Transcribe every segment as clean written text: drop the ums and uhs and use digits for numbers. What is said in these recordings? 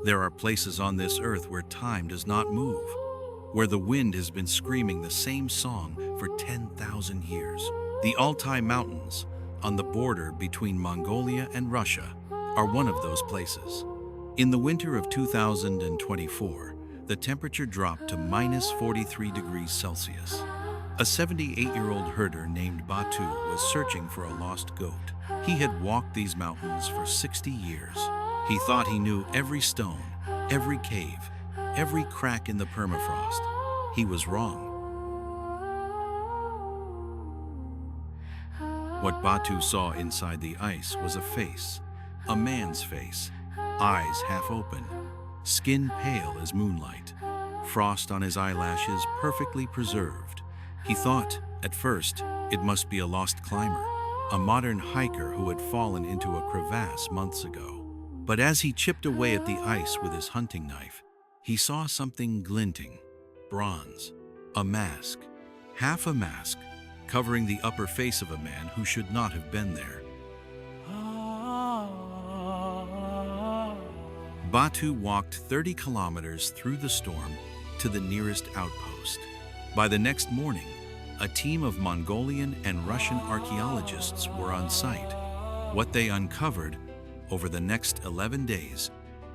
There are places on this earth where time does not move, where the wind has been screaming the same song for 10,000 years. The Altai Mountains, on the border between Mongolia and Russia, are one of those places. In the winter of 2024, the temperature dropped to minus 43 degrees Celsius. A 78-year-old herder named Batu was searching for a lost goat. He had walked these mountains for 60 years. He thought he knew every stone, every cave, every crack in the permafrost. He was wrong. What Batu saw inside the ice was a face, a man's face, eyes half open, skin pale as moonlight, frost on his eyelashes perfectly preserved. He thought, at first, it must be a lost climber, a modern hiker who had fallen into a crevasse months ago. But as he chipped away at the ice with his hunting knife, he saw something glinting, bronze, a mask, half a mask, covering the upper face of a man who should not have been there. Batu walked 30 kilometers through the storm to the nearest outpost. By the next morning, a team of Mongolian and Russian archaeologists were on site. What they uncovered over the next 11 days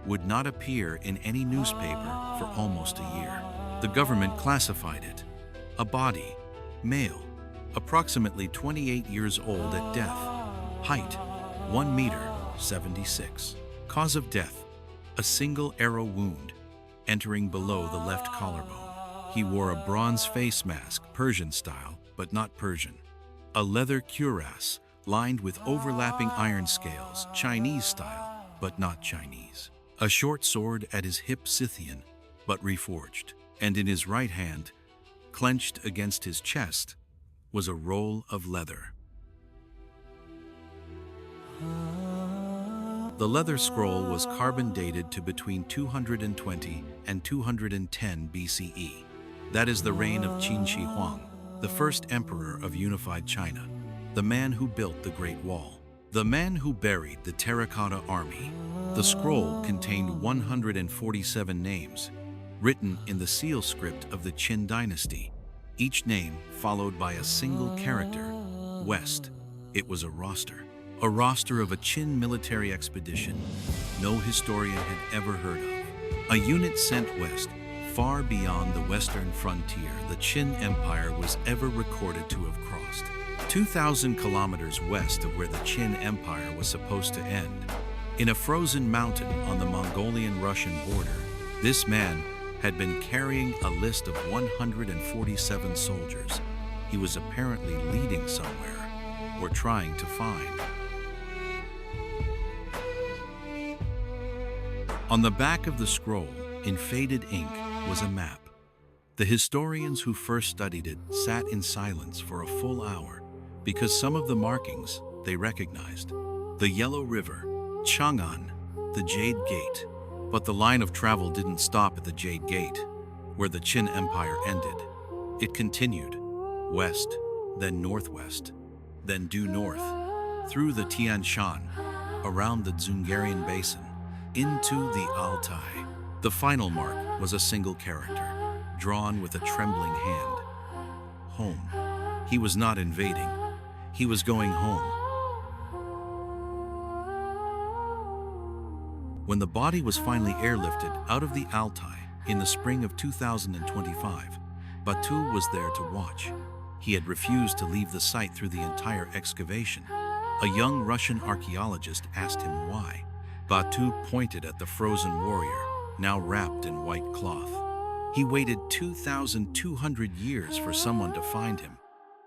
would not appear in any newspaper for almost a year. The government classified it. A body, male, approximately 28 years old at death. Height, 1 meter, 76. Cause of death, a single arrow wound entering below the left collarbone. He wore a bronze face mask, Persian style, but not Persian. A leather cuirass lined with overlapping iron scales, Chinese style, but not Chinese. A short sword at his hip, Scythian, but reforged. And in his right hand, clenched against his chest, was a roll of leather. The leather scroll was carbon dated to between 220 and 210 BCE. That is the reign of Qin Shi Huang, the first emperor of unified China, the man who built the Great Wall, the man who buried the terracotta army. The scroll contained 147 names, written in the seal script of the Qin dynasty, each name followed by a single character, West. It was a roster of a Qin military expedition no historian had ever heard of. A unit sent west, far beyond the western frontier the Qin Empire was ever recorded to have crossed. 2,000 kilometers west of where the Qin Empire was supposed to end. In a frozen mountain on the Mongolian-Russian border, this man had been carrying a list of 147 soldiers he was apparently leading somewhere or trying to find. On the back of the scroll, in faded ink, was a map. The historians who first studied it sat in silence for a full hour because some of the markings they recognized. The Yellow River, Chang'an, the Jade Gate. But the line of travel didn't stop at the Jade Gate, where the Qin Empire ended. It continued, west, then northwest, then due north, through the Tian Shan, around the Dzungarian Basin, into the Altai. The final mark was a single character, drawn with a trembling hand. Home. He was not invading. He was going home. When the body was finally airlifted out of the Altai in the spring of 2025, Batu was there to watch. He had refused to leave the site through the entire excavation. A young Russian archaeologist asked him why. Batu pointed at the frozen warrior, now wrapped in white cloth. He waited 2,200 years for someone to find him.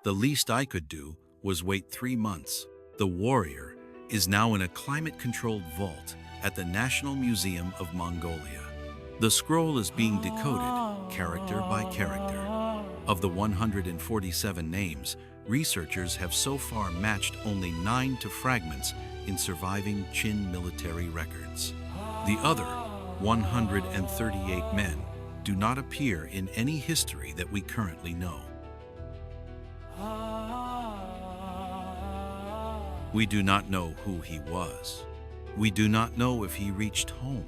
The least I could do was wait 3 months. The warrior is now in a climate-controlled vault at the National Museum of Mongolia. The scroll is being decoded, character by character. Of the 147 names, researchers have so far matched only 9 to fragments in surviving Qin military records. The other 138 men do not appear in any history that we currently know. We do not know who he was. We do not know if he reached home.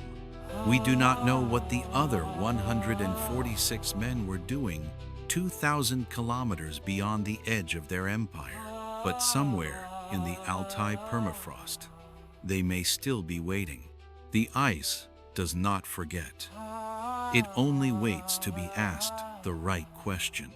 We do not know what the other 146 men were doing 2,000 kilometers beyond the edge of their empire, but somewhere in the Altai permafrost, they may still be waiting. The ice does not forget. It only waits to be asked the right question.